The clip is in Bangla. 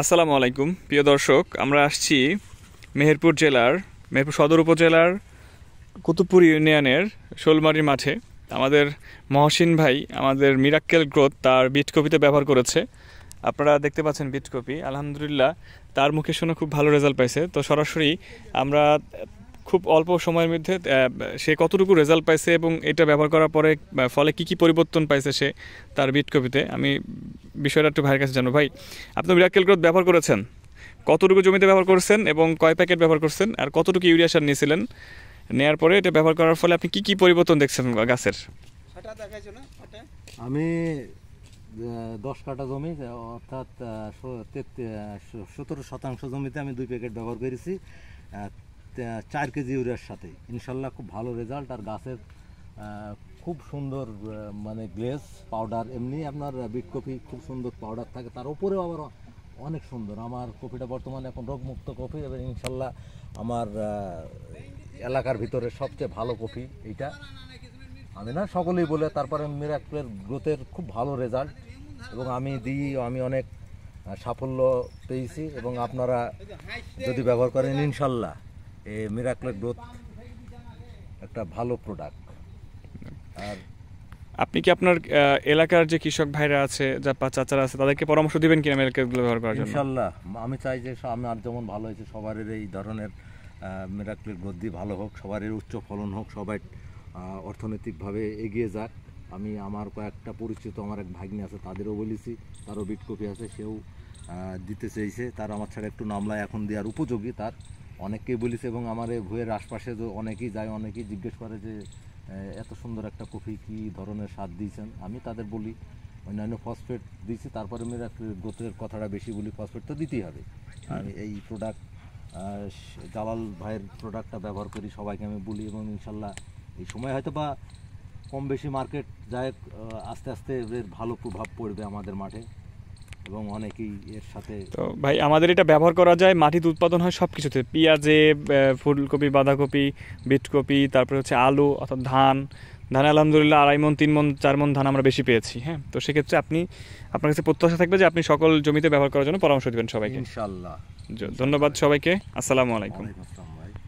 আসসালামু আলাইকুম প্রিয় দর্শক, আমরা আসছি মেহেরপুর জেলার মেহেরপুর সদর উপজেলার কুতুবপুর ইউনিয়নের শোলমারির মাঠে। আমাদের মহসিন ভাই আমাদের মিরাক্কেল গ্রোথ তার বিট কপিতে ব্যবহার করেছে। আপনারা দেখতে পাচ্ছেন বিট কপি, আলহামদুলিল্লাহ তার মুখে শুনে খুব ভালো রেজাল্ট পাইছে। তো সরাসরি আমরা খুব অল্প সময়ের মধ্যে সে কতটুকু রেজাল্ট পাইছে এবং এটা ব্যবহার করার পরে ফলে কি কি পরিবর্তন পাইছে সে তার বিট কপিতে, আমি বিষয়টা একটু ভাইয়ের কাছে জানো। ভাই, আপনি মিরাক্কেল গ্রোথ ব্যবহার করেছেন, কতটুকু জমিতে ব্যবহার করছেন এবং কয় প্যাকেট ব্যবহার করছেন আর কতটুকু ইউরিয়া সার নিয়েছিলেন? নেয়ার পরে এটা ব্যবহার করার ফলে আপনি কি কি পরিবর্তন দেখছেন গাছের? আমি 10 কাঠা জমি অর্থাৎ 17% জমিতে আমি 2 প্যাকেট ব্যবহার করেছি 4 কেজি ইউরিয়ার সাথে। ইনশাল্লাহ খুব ভালো রেজাল্ট। আর গাছের খুব সুন্দর মানে গ্লেজ পাউডার, এমনি আপনার বিট কপি খুব সুন্দর পাউডার থাকে, তার উপরেও আবার অনেক সুন্দর। আমার কপিটা বর্তমানে এখন রোগমুক্ত কপি এবং ইনশাল্লাহ আমার এলাকার ভিতরে সবচেয়ে ভালো কপি এইটা। আমি না সকলেই বলে, তারপরে মিরাক্কেল গ্রোথের খুব ভালো রেজাল্ট এবং আমি অনেক সাফল্য পেয়েছি। এবং আপনারা যদি ব্যবহার করেন ইনশাল্লাহ এই মিরাক্কেল গ্রোথ একটা ভালো প্রোডাক্ট। আর আপনি কি আপনার এলাকার যে কৃষক ভাইরা আছে, যা চাচারা আছে, তাদেরকে পরামর্শ দিবেন কিনা মিরাক্কেলগুলো ব্যবহার করার জন্য? ইনশাল্লাহ আমি চাই যে আমার যেমন ভালো হয়েছে সবারই এই ধরনের মিরাক্কেল গ্রোথ দিয়ে ভালো হোক, সবারই উচ্চ ফলন হোক, সবাই অর্থনৈতিকভাবে এগিয়ে যাক। আমি আমার কয়েকটা পরিচিত, আমার এক ভাগ্নি আছে, তাদেরও বলেছি, তারও বিট কপি আছে, সেও দিতে চেয়েছে। তার আমার ছাড়া একটু নামলায় এখন দেওয়ার উপযোগী, তার অনেককেই বলেছে। এবং আমার এই ভুঁয়ের আশপাশে অনেকেই যায়, অনেকেই জিজ্ঞেস করে যে এত সুন্দর একটা কপি কী ধরনের স্বাদ দিয়েছেন। আমি তাদের বলি অন্যান্য ফসফেট দিয়েছি, তারপরে মিরাক্কেল গ্রোথের কথাটা বেশি বলি, ফসফেট তো দিতেই হবে। আমি এই প্রোডাক্ট জালাল ভাইয়ের প্রোডাক্টটা ব্যবহার করি, সবাইকে আমি বলি। এবং ইনশাল্লাহ এই সময় হয়তো বা কম বেশি মার্কেট যায়, আস্তে আস্তে এর ভালো প্রভাব পড়বে আমাদের মাঠে এবং অনেকেই এর সাথে। তো ভাই, আমাদের এটা ব্যবহার করা যায়, মাটিতে উৎপাদন হয় সব কিছুতে, পেঁয়াজে, ফুলকপি, বাঁধাকপি, বিটকপি, তারপরে হচ্ছে আলু অর্থাৎ ধানে আলহামদুলিল্লাহ 2.5 মণ, 3 মণ, 4 মণ ধান আমরা বেশি পেয়েছি। হ্যাঁ, তো সেক্ষেত্রে আপনার কাছে প্রত্যাশা থাকবে যে আপনি সকল জমিতে ব্যবহার করার জন্য পরামর্শ দেবেন সবাইকে ইনশাল্লাহ। ধন্যবাদ সবাইকে। আসসালামু আলাইকুম।